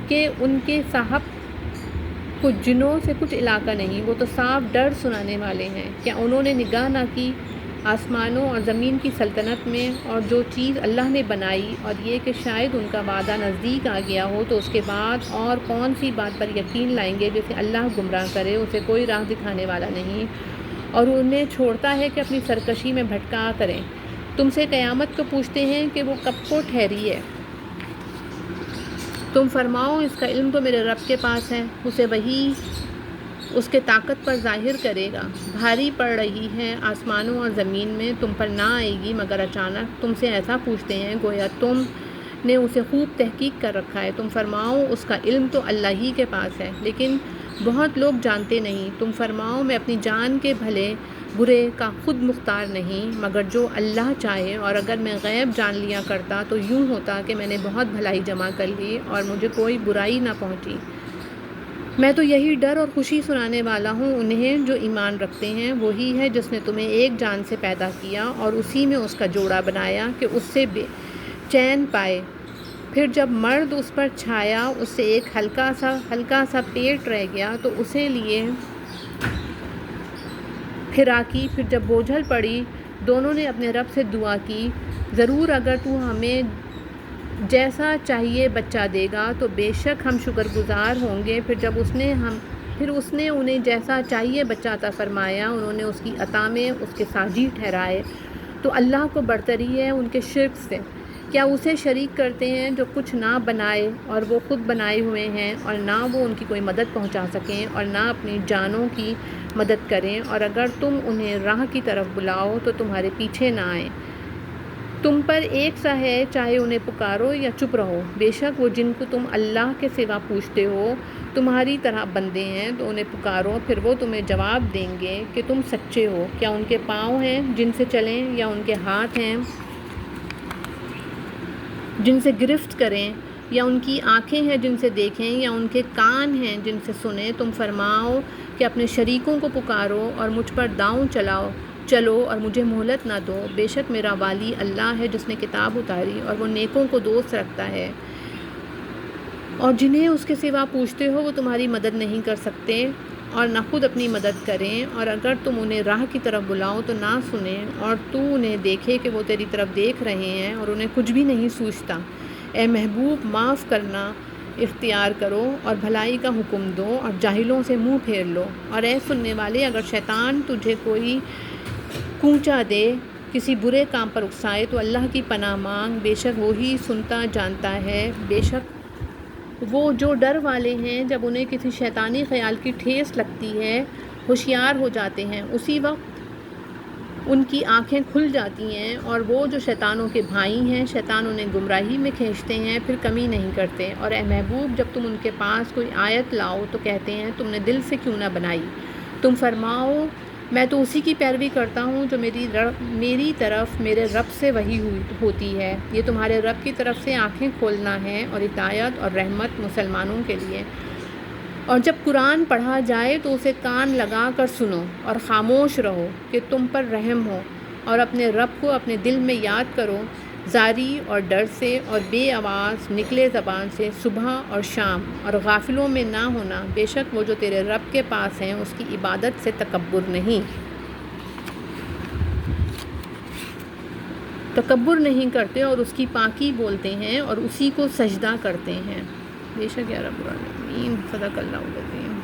[SPEAKER 1] کہ ان کے صاحب کچھ جنوں سے کچھ علاقہ نہیں، وہ تو صاف ڈر سنانے والے ہیں۔ کیا انہوں نے نگاہ نہ کی آسمانوں اور زمین کی سلطنت میں، اور جو چیز اللہ نے بنائی، اور یہ کہ شاید ان کا وعدہ نزدیک آ گیا ہو تو اس کے بعد اور کون سی بات پر یقین لائیں گے؟ جسے اللہ گمراہ کرے اسے کوئی راہ دکھانے والا نہیں، اور انہیں چھوڑتا ہے کہ اپنی سرکشی میں بھٹکا کریں۔ تم سے قیامت کو پوچھتے ہیں کہ وہ کب کو ٹھہری ہے، تم فرماؤ اس کا علم تو میرے رب کے پاس ہے، اسے وہی اس کے طاقت پر ظاہر کرے گا۔ بھاری پڑ رہی ہے آسمانوں اور زمین میں، تم پر نہ آئے گی مگر اچانک۔ تم سے ایسا پوچھتے ہیں گویا تم نے اسے خوب تحقیق کر رکھا ہے۔ تم فرماؤ اس کا علم تو اللہ ہی کے پاس ہے، لیکن بہت لوگ جانتے نہیں۔ تم فرماؤ میں اپنی جان کے بھلے برے کا خود مختار نہیں مگر جو اللہ چاہے، اور اگر میں غیب جان لیا کرتا تو یوں ہوتا کہ میں نے بہت بھلائی جمع کر لی اور مجھے کوئی برائی نہ پہنچی۔ میں تو یہی ڈر اور خوشی سنانے والا ہوں انہیں جو ایمان رکھتے ہیں۔ وہی ہے جس نے تمہیں ایک جان سے پیدا کیا اور اسی میں اس کا جوڑا بنایا کہ اس سے چین پائے، پھر جب مرد اس پر چھایا اس سے ایک ہلکا سا پیٹ رہ گیا تو اسے لیے پھراکی، پھر جب بوجھل پڑی دونوں نے اپنے رب سے دعا کی، ضرور اگر تو ہمیں جیسا چاہیے بچہ دے گا تو بے شک ہم شکر گزار ہوں گے۔ پھر اس نے انہیں جیسا چاہیے بچہ عطا فرمایا، انہوں نے اس کی عطا میں اس کے ساجی ٹھہرائے، تو اللہ کو برتری ہے ان کے شرک سے۔ کیا اسے شریک کرتے ہیں جو کچھ نہ بنائے اور وہ خود بنائے ہوئے ہیں، اور نہ وہ ان کی کوئی مدد پہنچا سکیں اور نہ اپنی جانوں کی مدد کریں، اور اگر تم انہیں راہ کی طرف بلاؤ تو تمہارے پیچھے نہ آئیں۔ تم پر ایک سا ہے چاہے انہیں پکارو یا چپ رہو، بے شک وہ جن کو تم اللہ کے سوا پوچھتے ہو تمہاری طرح بندے ہیں، تو انہیں پکارو پھر وہ تمہیں جواب دیں گے کہ تم سچے ہو۔ کیا ان کے پاؤں ہیں جن سے چلیں، یا ان کے ہاتھ ہیں جن سے گرفت کریں، یا ان کی آنکھیں ہیں جن سے دیکھیں، یا ان کے کان ہیں جن سے سنیں؟ تم فرماؤ کہ اپنے شریکوں کو پکارو اور مجھ پر داؤں چلو اور مجھے مہلت نہ دو۔ بے شک میرا والی اللہ ہے جس نے کتاب اتاری، اور وہ نیکوں کو دوست رکھتا ہے، اور جنہیں اس کے سوا پوچھتے ہو وہ تمہاری مدد نہیں کر سکتے اور نہ خود اپنی مدد کریں، اور اگر تم انہیں راہ کی طرف بلاؤ تو نہ سنیں، اور تو انہیں دیکھے کہ وہ تیری طرف دیکھ رہے ہیں اور انہیں کچھ بھی نہیں سوچتا۔ اے محبوب معاف کرنا اختیار کرو اور بھلائی کا حکم دو اور جاہلوں سے منہ پھیر لو۔ اور اے سننے والے، اگر شیطان تجھے کوئی کونچا دے، کسی برے کام پر اکسائے تو اللہ کی پناہ مانگ، بے شک وہی سنتا جانتا ہے۔ بے شک وہ جو ڈر والے ہیں جب انہیں کسی شیطانی خیال کی ٹھیس لگتی ہے ہوشیار ہو جاتے ہیں، اسی وقت ان کی آنکھیں کھل جاتی ہیں، اور وہ جو شیطانوں کے بھائی ہیں شیطان انہیں گمراہی میں کھینچتے ہیں پھر کمی نہیں کرتے۔ اور اے محبوب، جب تم ان کے پاس کوئی آیت لاؤ تو کہتے ہیں تم نے دل سے کیوں نہ بنائی؟ تم فرماؤ میں تو اسی کی پیروی کرتا ہوں جو میری طرف میرے رب سے وحی ہوتی ہے۔ یہ تمہارے رب کی طرف سے آنکھیں کھولنا ہے اور ہدایت اور رحمت مسلمانوں کے لیے۔ اور جب قرآن پڑھا جائے تو اسے کان لگا کر سنو اور خاموش رہو کہ تم پر رحم ہو، اور اپنے رب کو اپنے دل میں یاد کرو، زاری اور ڈر سے اور بے آواز نکلے زبان سے صبح اور شام، اور غافلوں میں نہ ہونا۔ بے شک وہ جو تیرے رب کے پاس ہیں اس کی عبادت سے تکبر نہیں کرتے اور اس کی پاکی بولتے ہیں اور اسی کو سجدہ کرتے ہیں۔ بے شک یا رب العالمین، صدق اللہ العظیم۔